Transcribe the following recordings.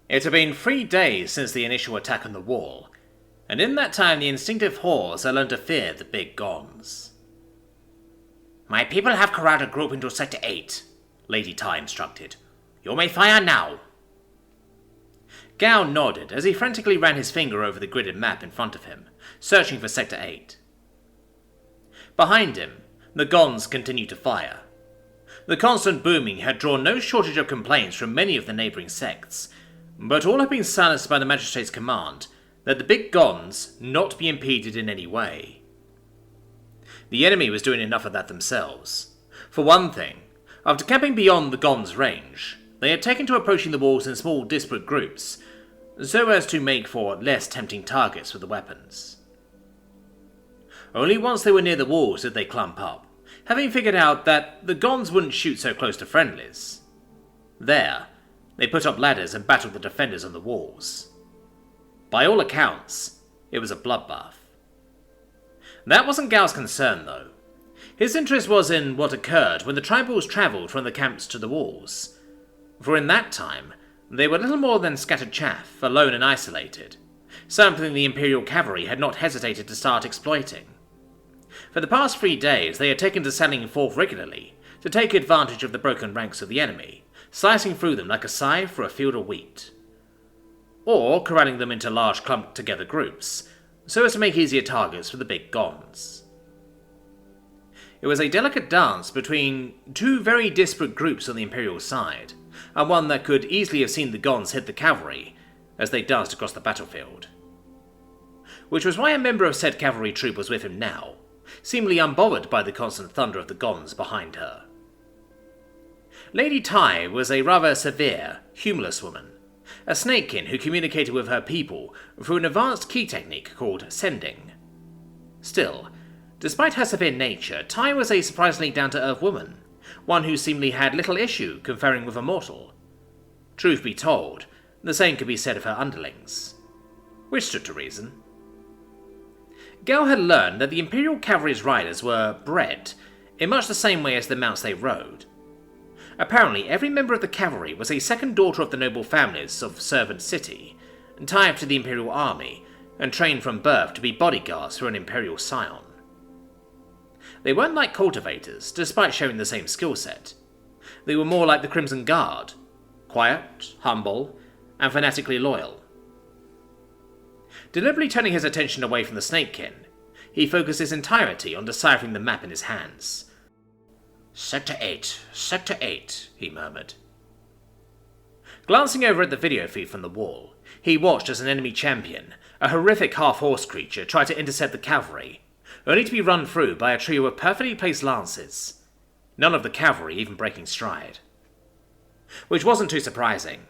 It had been 3 days since the initial attack on the wall, and in that time the instinctive Hors had learned to fear the big Gons. My people have corralled a group into Sector 8, Lady Tai instructed. You may fire now. Gao nodded as he frantically ran his finger over the gridded map in front of him, searching for Sector 8. Behind him, the Gons continued to fire. The constant booming had drawn no shortage of complaints from many of the neighbouring sects, but all had been silenced by the Magistrate's command that the big Gons not be impeded in any way. The enemy was doing enough of that themselves. For one thing, after camping beyond the Gons' range, they had taken to approaching the walls in small disparate groups, so as to make for less tempting targets with the weapons. Only once they were near the walls did they clump up, having figured out that the Gons wouldn't shoot so close to friendlies. There, they put up ladders and battled the defenders on the walls. By all accounts, it was a bloodbath. That wasn't Gao's concern, though. His interest was in what occurred when the tribals travelled from the camps to the walls, for in that time, they were little more than scattered chaff, alone and isolated, something the Imperial cavalry had not hesitated to start exploiting. For the past 3 days, they had taken to sallying forth regularly to take advantage of the broken ranks of the enemy, slicing through them like a scythe through a field of wheat, or corralling them into large clumped-together groups, so as to make easier targets for the big Gons. It was a delicate dance between 2 very disparate groups on the Imperial side, and one that could easily have seen the Gons hit the cavalry as they danced across the battlefield. Which was why a member of said cavalry troop was with him now, seemingly unbothered by the constant thunder of the Gons behind her. Lady Tai was a rather severe, humorless woman, a snakekin who communicated with her people through an advanced key technique called sending. Still, despite her severe nature, Tai was a surprisingly down-to-earth woman, one who seemingly had little issue conferring with a mortal. Truth be told, the same could be said of her underlings, which stood to reason. Gao had learned that the Imperial cavalry's riders were bred in much the same way as the mounts they rode. Apparently, every member of the cavalry was a second daughter of the noble families of Servant City, tied to the Imperial army, and trained from birth to be bodyguards for an Imperial scion. They weren't like cultivators, despite sharing the same skill set. They were more like the Crimson Guard, quiet, humble, and fanatically loyal. Deliberately turning his attention away from the snakekin, he focused his entirety on deciphering the map in his hands. Sector 8, Sector 8, he murmured. Glancing over at the video feed from the wall, he watched as an enemy champion, a horrific half-horse creature, tried to intercept the cavalry, only to be run through by a trio of perfectly placed lances, none of the cavalry even breaking stride. Which wasn't too surprising.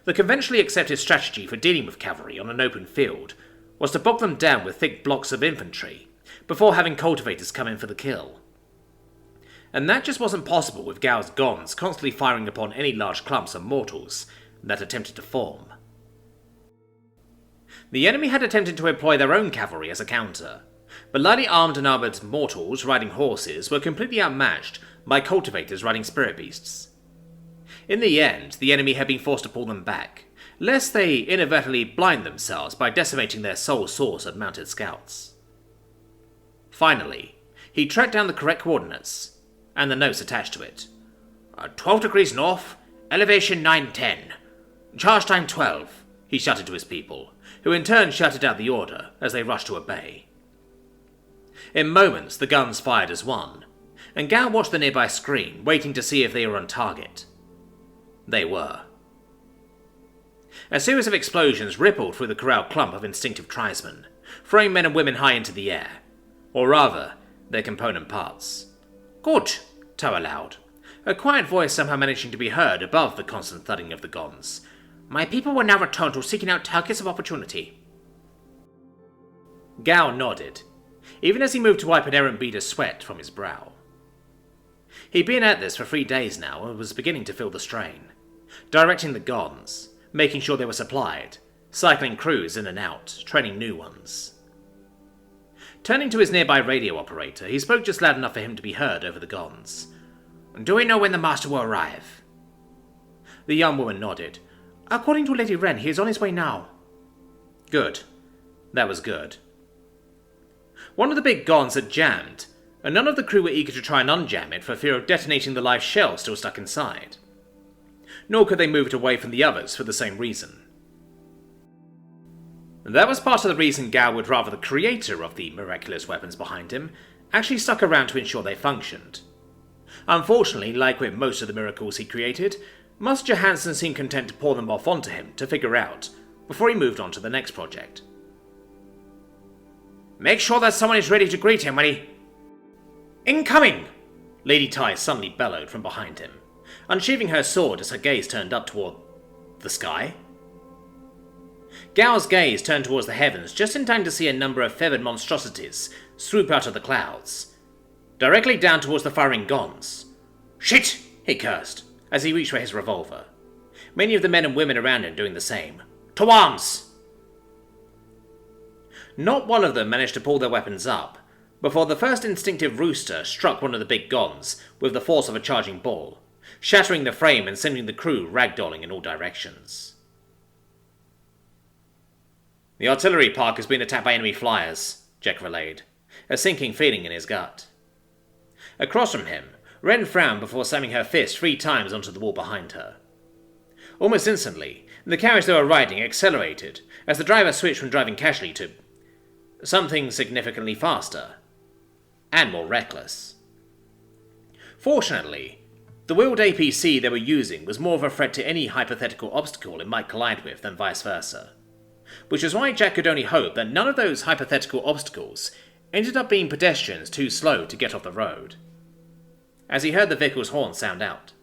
The conventionally accepted strategy for dealing with cavalry on an open field was to bog them down with thick blocks of infantry, before having cultivators come in for the kill. And that just wasn't possible with Gao's Gons constantly firing upon any large clumps of mortals that attempted to form. The enemy had attempted to employ their own cavalry as a counter, but lightly armed and armoured mortals riding horses were completely outmatched by cultivators riding spirit beasts. In the end, the enemy had been forced to pull them back, lest they inadvertently blind themselves by decimating their sole source of mounted scouts. Finally, he tracked down the correct coordinates, and the notes attached to it. 12 degrees north, elevation 910. Charge time 12, he shouted to his people, who in turn shouted out the order as they rushed to obey. In moments, the guns fired as one, and Gao watched the nearby screen, waiting to see if they were on target. They were. A series of explosions rippled through the corralled clump of instinctive tribesmen, throwing men and women high into the air, or rather, their component parts. Good, Toe allowed, a quiet voice somehow managing to be heard above the constant thudding of the Gons. My people will now return to seeking out targets of opportunity. Gao nodded, even as he moved to wipe an errant bead of sweat from his brow. He'd been at this for 3 days now and was beginning to feel the strain, directing the Gons, making sure they were supplied, cycling crews in and out, training new ones. Turning to his nearby radio operator, he spoke just loud enough for him to be heard over the Gons. Do we know when the master will arrive? The young woman nodded. According to Lady Wren, he is on his way now. Good. That was good. One of the big Gons had jammed, and none of the crew were eager to try and unjam it for fear of detonating the live shell still stuck inside. Nor could they move it away from the others for the same reason. That was part of the reason Gao would rather the creator of the miraculous weapons behind him actually stuck around to ensure they functioned. Unfortunately, like with most of the miracles he created, Master Johansson seemed content to pour them off onto him to figure out, before he moved on to the next project. Make sure that someone is ready to greet him when he... Incoming! Lady Tai suddenly bellowed from behind him, unsheathing her sword as her gaze turned up toward the sky. Gao's gaze turned towards the heavens just in time to see a number of feathered monstrosities swoop out of the clouds, directly down towards the firing Gons. Shit! He cursed, as he reached for his revolver, many of the men and women around him doing the same. To arms! Not one of them managed to pull their weapons up, before the first instinctive rooster struck one of the big Gons with the force of a charging ball, shattering the frame and sending the crew ragdolling in all directions. The artillery park has been attacked by enemy flyers, Jack relayed, a sinking feeling in his gut. Across from him, Wren frowned before slamming her fist 3 times onto the wall behind her. Almost instantly, the carriage they were riding accelerated as the driver switched from driving casually to something significantly faster and more reckless. Fortunately, the wheeled APC they were using was more of a threat to any hypothetical obstacle it might collide with than vice versa, which is why Jack could only hope that none of those hypothetical obstacles ended up being pedestrians too slow to get off the road. As he heard the vehicle's horn sound out,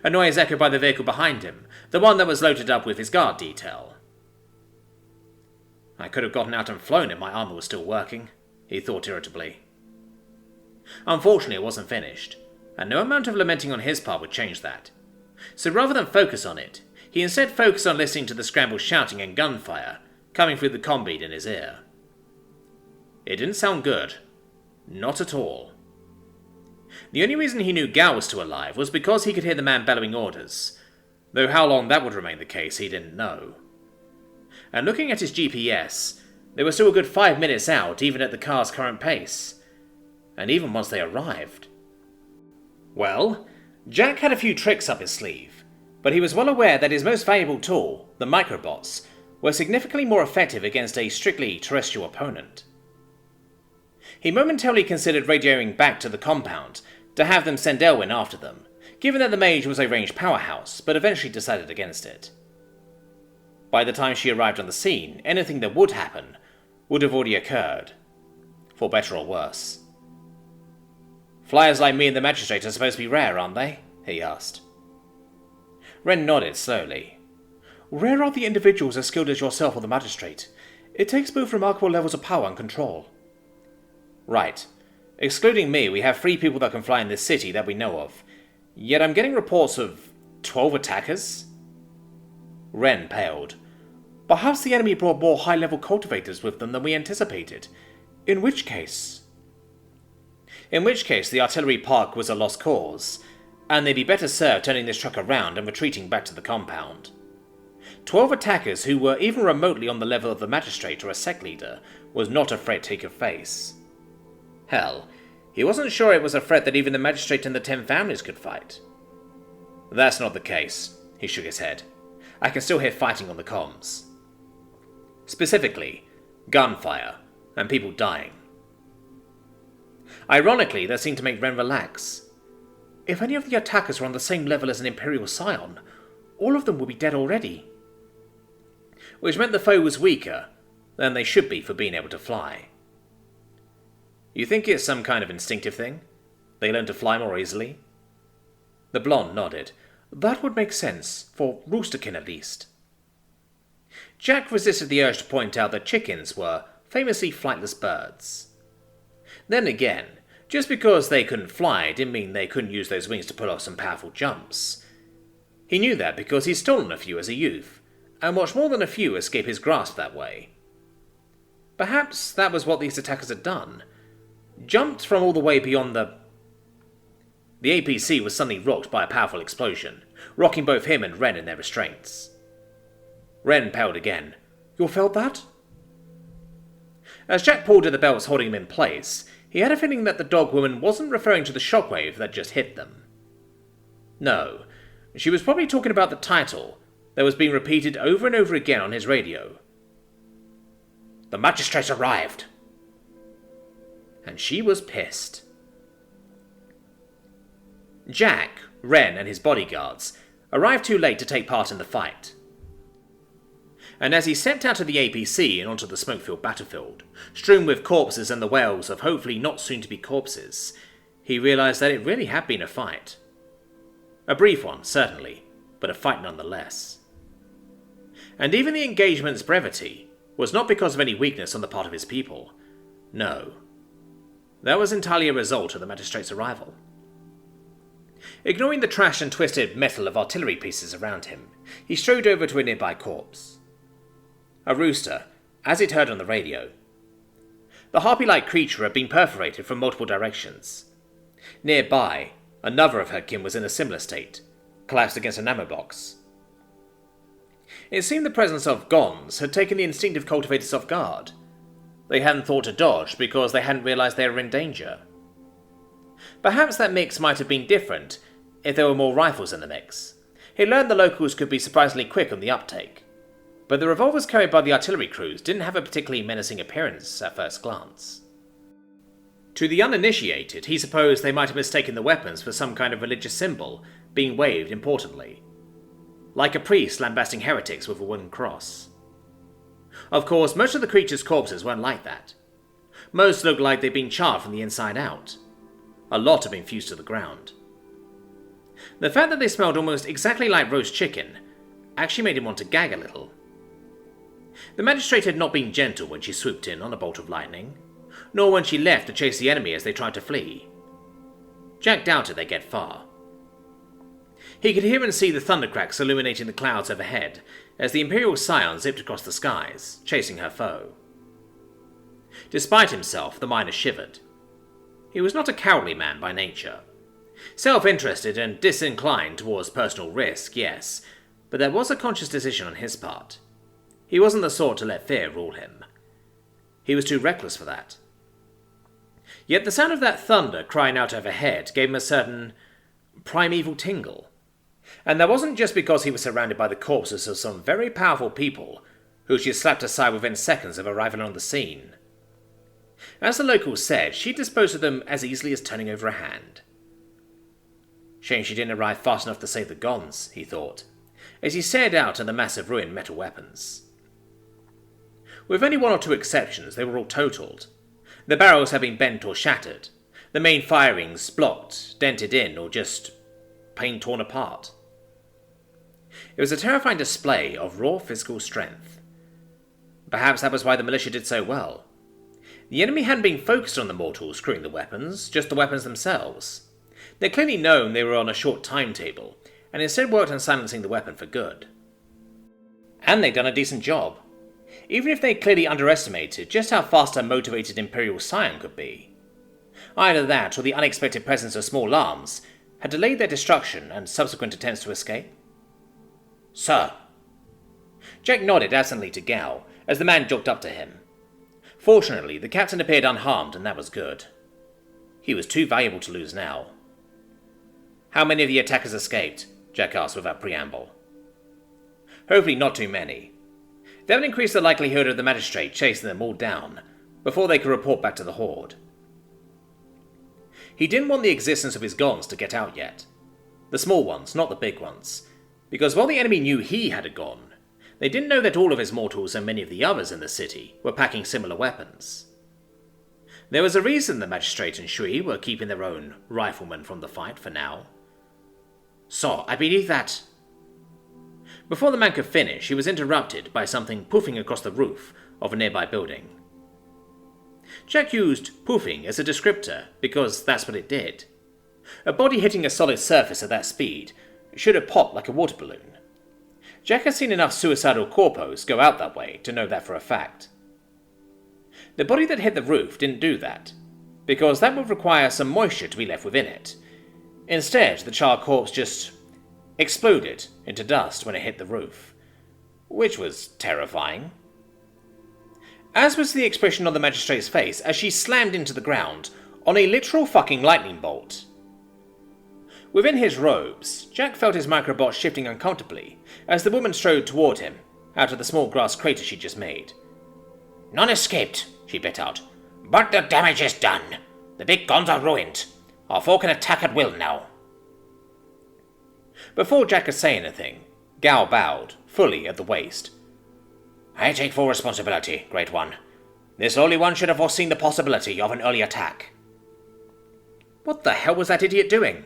a noise echoed by the vehicle behind him, the one that was loaded up with his guard detail. I could have gotten out and flown if my armor was still working, he thought irritably. Unfortunately, it wasn't finished, and no amount of lamenting on his part would change that. So rather than focus on it, he instead focused on listening to the scrambled shouting and gunfire coming through the comm in his ear. It didn't sound good. Not at all. The only reason he knew Gao was still alive was because he could hear the man bellowing orders, though how long that would remain the case he didn't know. And looking at his GPS, they were still a good 5 minutes out even at the car's current pace, and even once they arrived. Well, Jack had a few tricks up his sleeve, but he was well aware that his most valuable tool, the microbots, were significantly more effective against a strictly terrestrial opponent. He momentarily considered radioing back to the compound to have them send Elwyn after them, given that the mage was a ranged powerhouse, but eventually decided against it. By the time she arrived on the scene, anything that would happen would have already occurred, for better or worse. Flyers like me and the magistrate are supposed to be rare, aren't they? He asked. Wren nodded slowly. Rare are the individuals as skilled as yourself or the magistrate. It takes both remarkable levels of power and control. Right. Excluding me, we have 3 people that can fly in this city that we know of. Yet I'm getting reports of 12 attackers? Wren paled. Perhaps the enemy brought more high-level cultivators with them than we anticipated. In which case, the artillery park was a lost cause, and they'd be better served turning this truck around and retreating back to the compound. 12 attackers who were even remotely on the level of the magistrate or a sect leader was not a threat he could face. Hell, he wasn't sure it was a threat that even the magistrate and the 10 families could fight. That's not the case, he shook his head. I can still hear fighting on the comms. Specifically, gunfire, and people dying. Ironically, that seemed to make Wren relax. If any of the attackers were on the same level as an Imperial Scion, all of them would be dead already. Which meant the foe was weaker than they should be for being able to fly. You think it's some kind of instinctive thing? They learn to fly more easily? The blonde nodded. That would make sense, for roosterkin at least. Jack resisted the urge to point out that chickens were famously flightless birds. Then again, just because they couldn't fly didn't mean they couldn't use those wings to pull off some powerful jumps. He knew that because he'd stolen a few as a youth, and watched more than a few escape his grasp that way. Perhaps that was what these attackers had done. Jumped from all the way beyond the APC was suddenly rocked by a powerful explosion, rocking both him and Wren in their restraints. Wren paled again. You felt that? As Jack pulled at the belts holding him in place, he had a feeling that the dog woman wasn't referring to the shockwave that just hit them. No, she was probably talking about the title that was being repeated over and over again on his radio. The magistrates arrived. And she was pissed. Jack, Wren, and his bodyguards arrived too late to take part in the fight. And as he stepped out of the APC and onto the smoke-filled battlefield, strewn with corpses and the wails of hopefully not soon-to-be corpses, he realized that it really had been a fight. A brief one, certainly, but a fight nonetheless. And even the engagement's brevity was not because of any weakness on the part of his people. No. That was entirely a result of the magistrate's arrival. Ignoring the trash and twisted metal of artillery pieces around him, he strode over to a nearby corpse. A rooster, as it heard on the radio. The harpy-like creature had been perforated from multiple directions. Nearby, another of her kin was in a similar state, collapsed against an ammo box. It seemed the presence of Gons had taken the instinctive cultivators off guard. They hadn't thought to dodge because they hadn't realized they were in danger. Perhaps that mix might have been different if there were more rifles in the mix. He learned the locals could be surprisingly quick on the uptake, but the revolvers carried by the artillery crews didn't have a particularly menacing appearance at first glance. To the uninitiated, he supposed they might have mistaken the weapons for some kind of religious symbol being waved importantly, like a priest lambasting heretics with a wooden cross. Of course, most of the creatures' corpses weren't like that. Most looked like they'd been charred from the inside out. A lot had been fused to the ground. The fact that they smelled almost exactly like roast chicken actually made him want to gag a little. The magistrate had not been gentle when she swooped in on a bolt of lightning, nor when she left to chase the enemy as they tried to flee. Jack doubted they'd get far. He could hear and see the thundercracks illuminating the clouds overhead as the Imperial Scion zipped across the skies, chasing her foe. Despite himself, the miner shivered. He was not a cowardly man by nature. Self-interested and disinclined towards personal risk, yes, but there was a conscious decision on his part. He wasn't the sort to let fear rule him. He was too reckless for that. Yet the sound of that thunder crying out overhead gave him a certain primeval tingle. And that wasn't just because he was surrounded by the corpses of some very powerful people who she slapped aside within seconds of arriving on the scene. As the locals said, she disposed of them as easily as turning over a hand. Shame she didn't arrive fast enough to save the Gons, he thought, as he stared out at the massive ruined metal weapons. With only one or two exceptions, they were all totaled. The barrels had been bent or shattered, the main firings blocked, dented in, or just plain torn apart. It was a terrifying display of raw physical strength. Perhaps that was why the militia did so well. The enemy hadn't been focused on the mortals screwing the weapons, just the weapons themselves. They'd clearly known they were on a short timetable, and instead worked on silencing the weapon for good. And they'd done a decent job, even if they clearly underestimated just how fast a motivated Imperial Scion could be. Either that, or the unexpected presence of small arms had delayed their destruction and subsequent attempts to escape. Sir. Jack nodded absently to Gal as the man jogged up to him. Fortunately, the captain appeared unharmed, and that was good. He was too valuable to lose now. How many of the attackers escaped? Jack asked without preamble. Hopefully not too many. That would increase the likelihood of the magistrate chasing them all down before they could report back to the Horde. He didn't want the existence of his Gons to get out yet. The small ones, not the big ones. Because while the enemy knew he had a Gon, they didn't know that all of his mortals and many of the others in the city were packing similar weapons. There was a reason the magistrate and Shui were keeping their own riflemen from the fight for now. So, I believe that... Before the man could finish, he was interrupted by something poofing across the roof of a nearby building. Jack used poofing as a descriptor because that's what it did. A body hitting a solid surface at that speed should have popped like a water balloon. Jack had seen enough suicidal corpos go out that way to know that for a fact. The body that hit the roof didn't do that, because that would require some moisture to be left within it. Instead, the charred corpse just exploded into dust when it hit the roof. which was terrifying. As was the expression on the magistrate's face as she slammed into the ground on a literal fucking lightning bolt. Within his robes, Jack felt his microbot shifting uncomfortably as the woman strode toward him, out of the small grass crater she'd just made. None escaped, she bit out. But the damage is done. The big guns are ruined. Our foe can attack at will now. Before Jack could say anything, Gao bowed, fully at the waist. I take full responsibility, Great One. This lowly one should have foreseen the possibility of an early attack. What the hell was that idiot doing?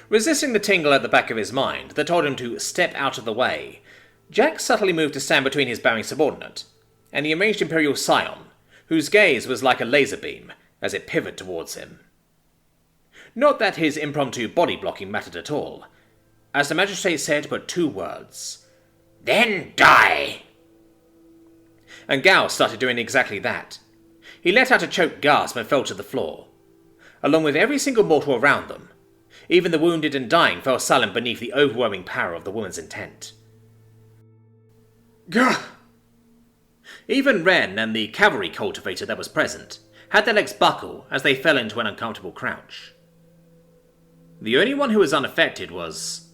Resisting the tingle at the back of his mind that told him to step out of the way, Jack subtly moved to stand between his bowing subordinate and the enraged Imperial Scion, whose gaze was like a laser beam as it pivoted towards him. Not that his impromptu body blocking mattered at all, as the magistrate said but 2 words. Then die! And Gao started doing exactly that. He let out a choked gasp and fell to the floor, along with every single mortal around them. Even the wounded and dying fell silent beneath the overwhelming power of the woman's intent. Gah! Even Ren and the cavalry cultivator that was present had their legs buckle as they fell into an uncomfortable crouch. The only one who was unaffected was...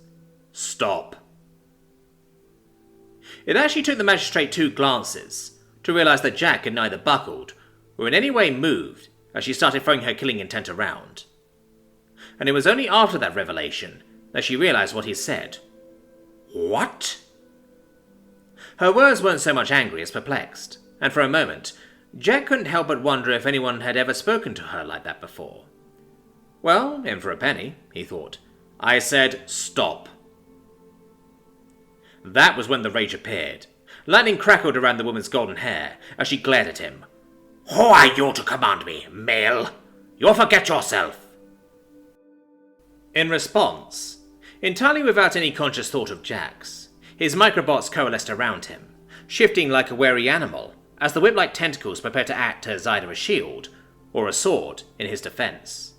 Stop. It actually took the magistrate 2 glances to realise that Jack had neither buckled or in any way moved as she started throwing her killing intent around. And it was only after that revelation that she realised what he said. What? Her words weren't so much angry as perplexed, and for a moment, Jack couldn't help but wonder if anyone had ever spoken to her like that before. Well, in for a penny, he thought. I said, stop. That was when the rage appeared. Lightning crackled around the woman's golden hair as she glared at him. Who are you to command me, male? You'll forget yourself. In response, entirely without any conscious thought of Jack's, his microbots coalesced around him, shifting like a wary animal as the whip-like tentacles prepared to act as either a shield or a sword in his defense.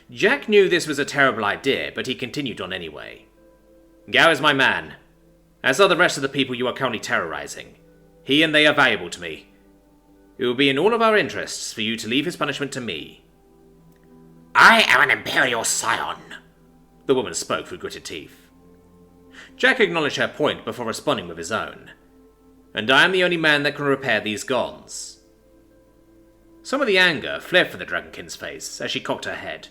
Jack knew this was a terrible idea, but he continued on anyway. Gao is my man, as are the rest of the people you are currently terrorizing. He and they are valuable to me. It will be in all of our interests for you to leave his punishment to me. I am an Imperial Scion, the woman spoke through gritted teeth. Jack acknowledged her point before responding with his own. And I am the only man that can repair these gons. Some of the anger fled from the Dragonkin's face as she cocked her head.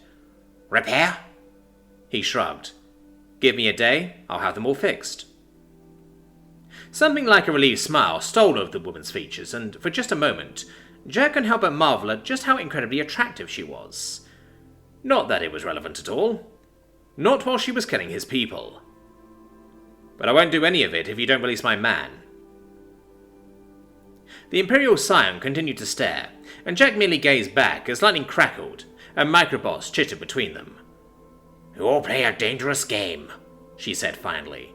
Repair? He shrugged. Give me a day, I'll have them all fixed. Something like a relieved smile stole over the woman's features, and for just a moment, Jack couldn't help but marvel at just how incredibly attractive she was. Not that it was relevant at all. Not while she was killing his people. But I won't do any of it if you don't release my man. The Imperial Scion continued to stare, and Jack merely gazed back as lightning crackled and microbots chittered between them. You all play a dangerous game, she said finally.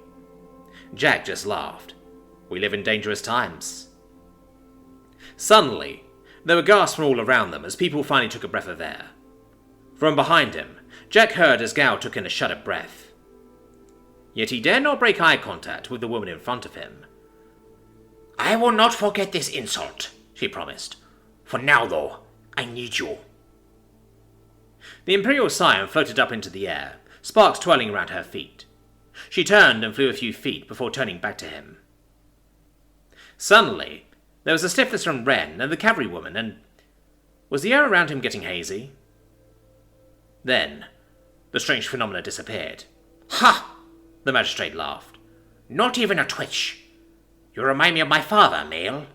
Jack just laughed. We live in dangerous times. Suddenly, there were gasps from all around them as people finally took a breath of air. From behind him, Jack heard as Gao took in a shuddered breath. Yet he dared not break eye contact with the woman in front of him. I will not forget this insult, she promised. For now, though, I need you. The Imperial Scion floated up into the air, sparks twirling around her feet. She turned and flew a few feet before turning back to him. Suddenly, there was a stiffness from Ren and the cavalrywoman, and was the air around him getting hazy? Then, the strange phenomena disappeared. Ha! The magistrate laughed. Not even a twitch. You remind me of my father, male.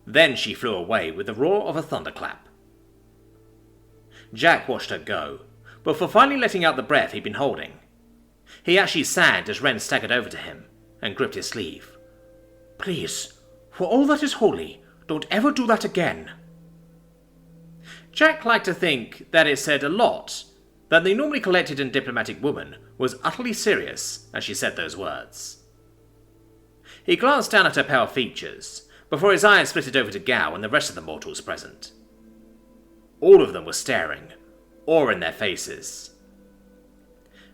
Then she flew away with the roar of a thunderclap. Jack watched her go, before finally letting out the breath he'd been holding. He actually sagged as Ren staggered over to him and gripped his sleeve. Please, for all that is holy, don't ever do that again. Jack liked to think that it said a lot that the normally collected and diplomatic woman was utterly serious as she said those words. He glanced down at her pale features, before his eyes flitted over to Gao and the rest of the mortals present. All of them were staring, awe in their faces.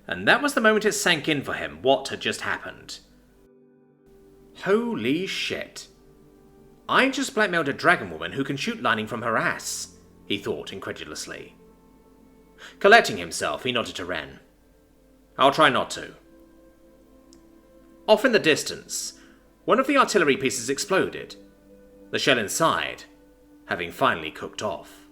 And that was the moment it sank in for him what had just happened. Holy shit. I just blackmailed a dragon woman who can shoot lightning from her ass, he thought incredulously. Collecting himself, he nodded to Ren. I'll try not to. Off in the distance, one of the artillery pieces exploded, the shell inside having finally cooked off.